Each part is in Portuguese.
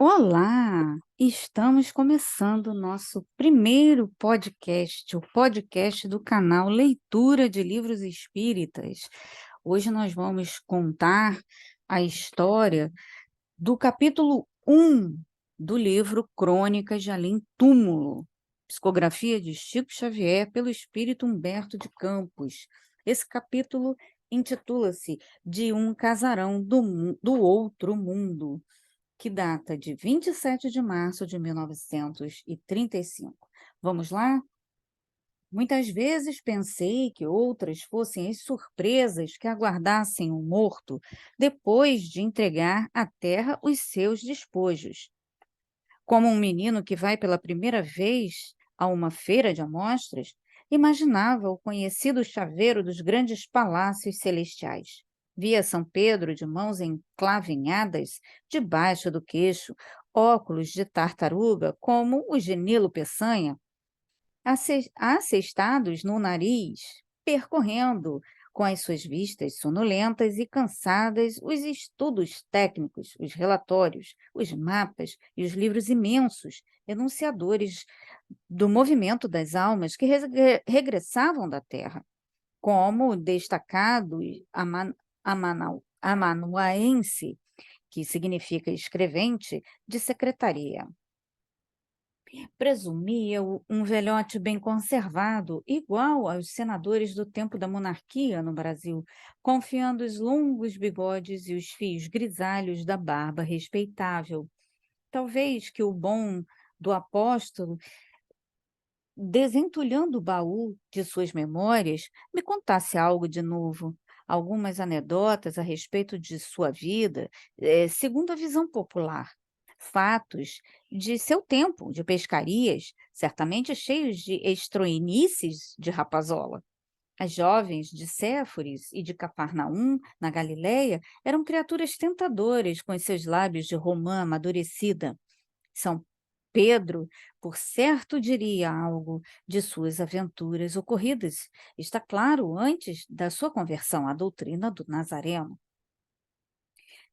Olá! Estamos começando o nosso primeiro podcast, o podcast do canal Leitura de Livros Espíritas. Hoje nós vamos contar a história do capítulo 1 do livro Crônicas de Além-Túmulo, psicografia de Chico Xavier pelo espírito Humberto de Campos. Esse capítulo intitula-se De um Casarão do Outro Mundo, que data de 27 de março de 1935. Vamos lá? Muitas vezes pensei que outras fossem as surpresas que aguardassem o morto depois de entregar à terra os seus despojos. Como um menino que vai pela primeira vez a uma feira de amostras, imaginava o conhecido chaveiro dos grandes palácios celestiais. Via São Pedro de mãos enclavinhadas debaixo do queixo, óculos de tartaruga, como o de Nilo Peçanha, assestados no nariz, percorrendo com as suas vistas sonolentas e cansadas os estudos técnicos, os relatórios, os mapas e os livros imensos, enunciadores do movimento das almas que regressavam da Terra, como o destacado amanuense, que significa escrevente, de secretaria. Presumia-o um velhote bem conservado, igual aos senadores do tempo da monarquia no Brasil, confiando os longos bigodes e os fios grisalhos da barba respeitável. Talvez que o bom do apóstolo, desentulhando o baú de suas memórias, me contasse algo de novo, algumas anedotas a respeito de sua vida, segundo a visão popular. Fatos de seu tempo, de pescarias, certamente cheios de estroinices de rapazola. As jovens de Séforis e de Cafarnaum, na Galileia, eram criaturas tentadoras com os seus lábios de romã amadurecida. São Pedro, por certo, diria algo de suas aventuras ocorridas, está claro, antes da sua conversão à doutrina do Nazareno.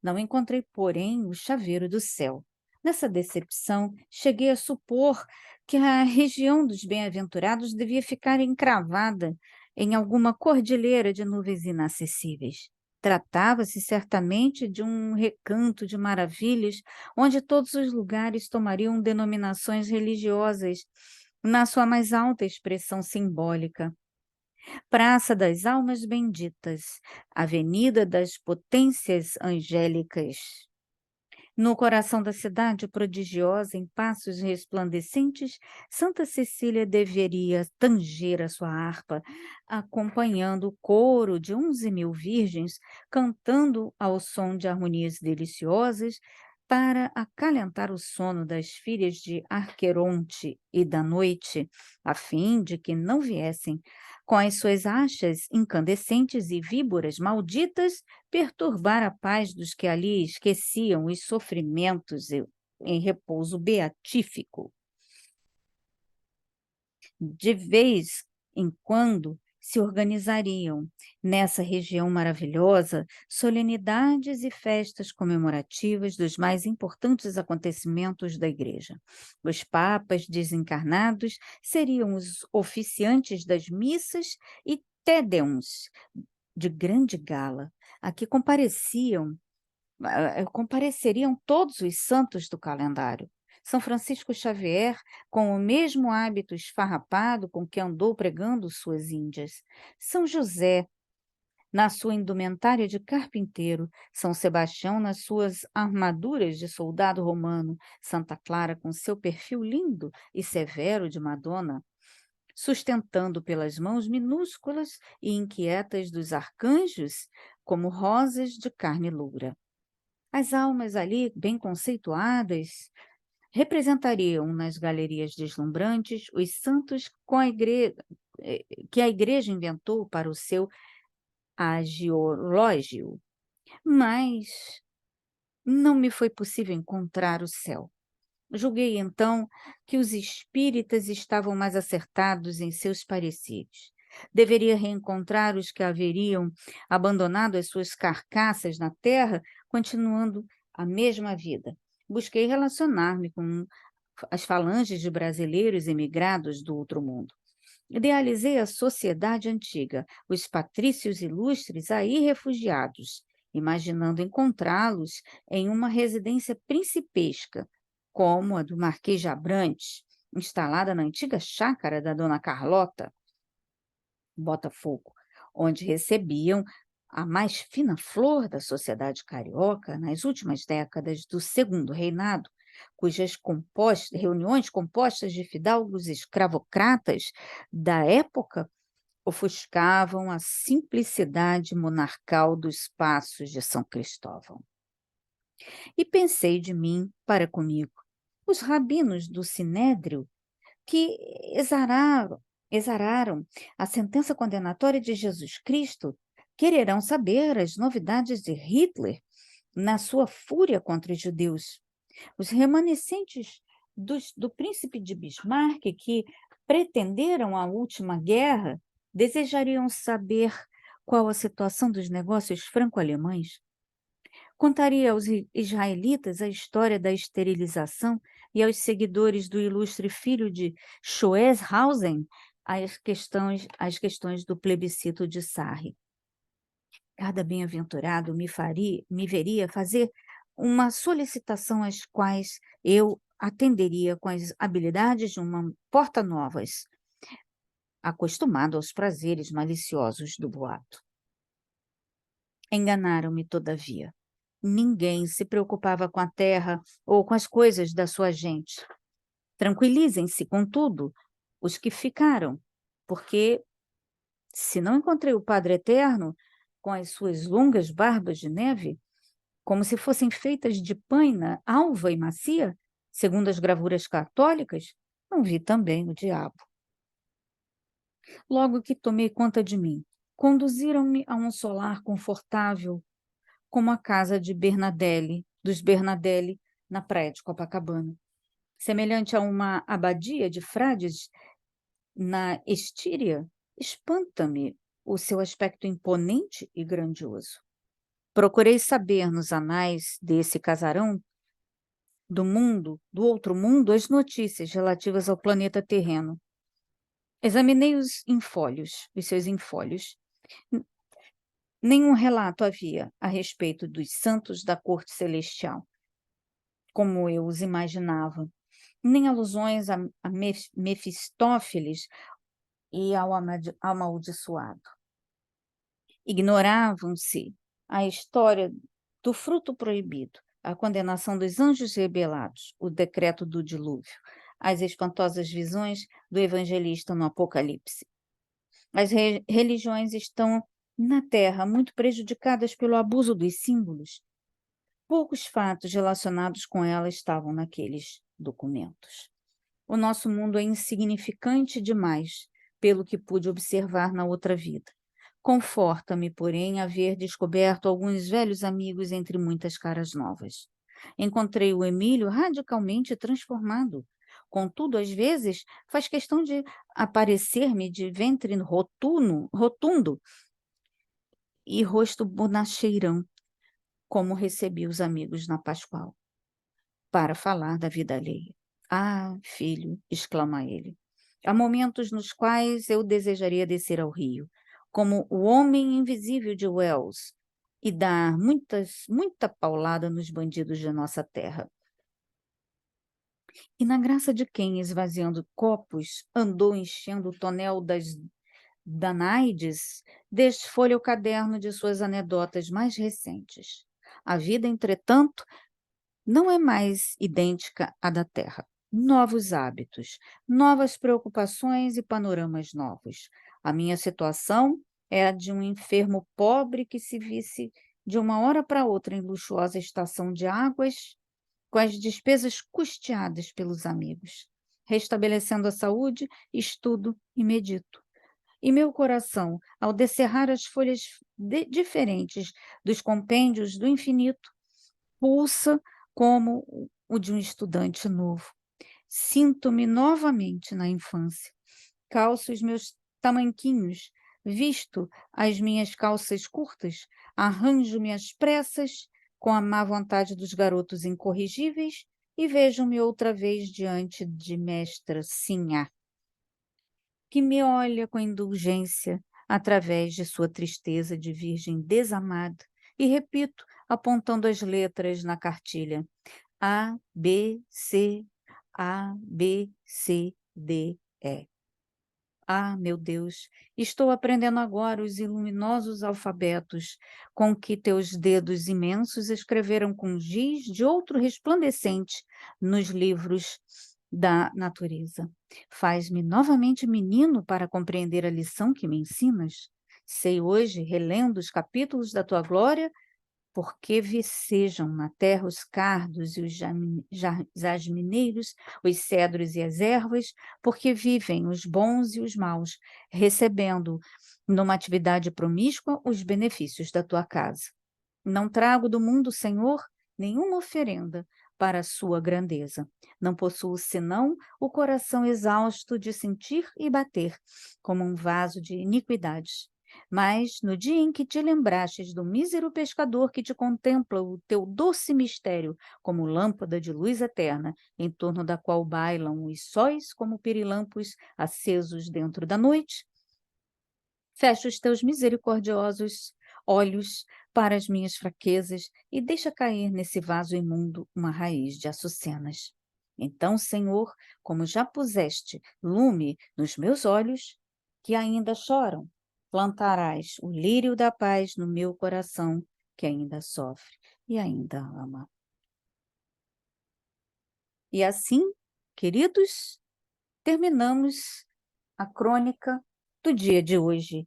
Não encontrei, porém, o chaveiro do céu. Nessa decepção, cheguei a supor que a região dos bem-aventurados devia ficar encravada em alguma cordilheira de nuvens inacessíveis. Tratava-se certamente de um recanto de maravilhas, onde todos os lugares tomariam denominações religiosas, na sua mais alta expressão simbólica. Praça das Almas Benditas, Avenida das Potências Angélicas. No coração da cidade prodigiosa, em passos resplandecentes, Santa Cecília deveria tanger a sua harpa, acompanhando o coro de 11.000 virgens, cantando ao som de harmonias deliciosas, para acalentar o sono das filhas de Arqueronte e da noite, a fim de que não viessem, com as suas achas incandescentes e víboras malditas, perturbar a paz dos que ali esqueciam os sofrimentos em repouso beatífico. De vez em quando se organizariam, nessa região maravilhosa, solenidades e festas comemorativas dos mais importantes acontecimentos da Igreja. Os papas desencarnados seriam os oficiantes das missas e tédeums de grande gala, a que compareceriam todos os santos do calendário. São Francisco Xavier, com o mesmo hábito esfarrapado com que andou pregando suas índias. São José, na sua indumentária de carpinteiro, São Sebastião nas suas armaduras de soldado romano, Santa Clara com seu perfil lindo e severo de Madonna, sustentando pelas mãos minúsculas e inquietas dos arcanjos, como rosas de carne loura. As almas ali, bem conceituadas, representariam nas galerias deslumbrantes os santos que a igreja inventou para o seu agiológio. Mas não me foi possível encontrar o céu. Julguei então que os espíritas estavam mais acertados em seus pareceres. Deveria reencontrar os que haveriam abandonado as suas carcaças na terra, continuando a mesma vida. busquei relacionar-me com as falanges de brasileiros emigrados do outro mundo. Idealizei a sociedade antiga, os patrícios ilustres aí refugiados, imaginando encontrá-los em uma residência principesca, como a do Marquês de Abrantes, instalada na antiga chácara da Dona Carlota, Botafogo, onde recebiam a mais fina flor da sociedade carioca nas últimas décadas do Segundo Reinado, cujas reuniões compostas de fidalgos escravocratas da época ofuscavam a simplicidade monarcal dos passos de São Cristóvão. E pensei de mim para comigo, os rabinos do Sinédrio que exararam a sentença condenatória de Jesus Cristo quererão saber as novidades de Hitler na sua fúria contra os judeus. Os remanescentes do príncipe de Bismarck, que pretenderam a última guerra, desejariam saber qual a situação dos negócios franco-alemães. Contaria aos israelitas a história da esterilização e aos seguidores do ilustre filho de Schoenhausen as questões do plebiscito de Sarre. Cada bem-aventurado me veria fazer uma solicitação às quais eu atenderia com as habilidades de uma porta-novas, acostumado aos prazeres maliciosos do boato. Enganaram-me, todavia. Ninguém se preocupava com a terra ou com as coisas da sua gente. Tranquilizem-se, contudo, os que ficaram, porque, se não encontrei o Padre Eterno com as suas longas barbas de neve, como se fossem feitas de paina alva e macia, segundo as gravuras católicas, não vi também o diabo. Logo que tomei conta de mim, conduziram-me a um solar confortável, como a casa de dos Bernadelli, na praia de Copacabana. Semelhante a uma abadia de frades na Estíria, espanta-me o seu aspecto imponente e grandioso. Procurei saber nos anais desse casarão do outro mundo, as notícias relativas ao planeta terreno. Examinei os seus infólios. Nenhum relato havia a respeito dos santos da corte celestial, como eu os imaginava, nem alusões a Mefistófeles e ao amaldiçoado. Ignoravam-se a história do fruto proibido, a condenação dos anjos rebelados, o decreto do dilúvio, as espantosas visões do evangelista no Apocalipse. As religiões estão na Terra muito prejudicadas pelo abuso dos símbolos. Poucos fatos relacionados com ela estavam naqueles documentos. O nosso mundo é insignificante demais, pelo que pude observar na outra vida. Conforta-me, porém, haver descoberto alguns velhos amigos entre muitas caras novas. Encontrei o Emílio radicalmente transformado. Contudo, às vezes, faz questão de aparecer-me de ventre rotundo e rosto bonacheirão, como recebi os amigos na Pascoal, para falar da vida alheia. Ah, filho, exclama ele, há momentos nos quais eu desejaria descer ao rio, como o homem invisível de Wells, e dar muita paulada nos bandidos de nossa terra. E na graça de quem, esvaziando copos, andou enchendo o tonel das Danaides, desfolha o caderno de suas anedotas mais recentes. A vida, entretanto, não é mais idêntica à da Terra. Novos hábitos, novas preocupações e panoramas novos. A minha situação é a de um enfermo pobre que se visse de uma hora para outra em luxuosa estação de águas, com as despesas custeadas pelos amigos. Restabelecendo a saúde, estudo e medito. E meu coração, ao descerrar as folhas diferentes dos compêndios do infinito, pulsa como o de um estudante novo. Sinto-me novamente na infância. Calço os meus tamanquinhos, visto as minhas calças curtas, arranjo-me às pressas, com a má vontade dos garotos incorrigíveis e vejo-me outra vez diante de mestra Sinhá, que me olha com indulgência através de sua tristeza de virgem desamada, e repito, apontando as letras na cartilha: A, B, C, A, B, C, D, E. Ah, meu Deus, estou aprendendo agora os iluminosos alfabetos com que teus dedos imensos escreveram com giz de outro resplandecente nos livros da natureza. Faz-me novamente menino para compreender a lição que me ensinas. Sei hoje, relendo os capítulos da tua glória, porque vicejam na terra os cardos e os jasmineiros, os cedros e as ervas, porque vivem os bons e os maus, recebendo, numa atividade promíscua, os benefícios da tua casa. Não trago do mundo, Senhor, nenhuma oferenda para a sua grandeza. Não possuo senão o coração exausto de sentir e bater, como um vaso de iniquidades. Mas, no dia em que te lembrastes do mísero pescador que te contempla o teu doce mistério como lâmpada de luz eterna, em torno da qual bailam os sóis como pirilampos acesos dentro da noite, fecha os teus misericordiosos olhos para as minhas fraquezas e deixa cair nesse vaso imundo uma raiz de açucenas. Então, Senhor, como já puseste lume nos meus olhos, que ainda choram, plantarás o lírio da paz no meu coração, que ainda sofre e ainda ama. E assim, queridos, terminamos a crônica do dia de hoje.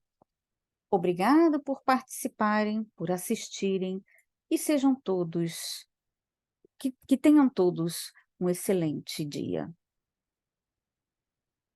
Obrigada por participarem, por assistirem e sejam todos, que tenham todos um excelente dia.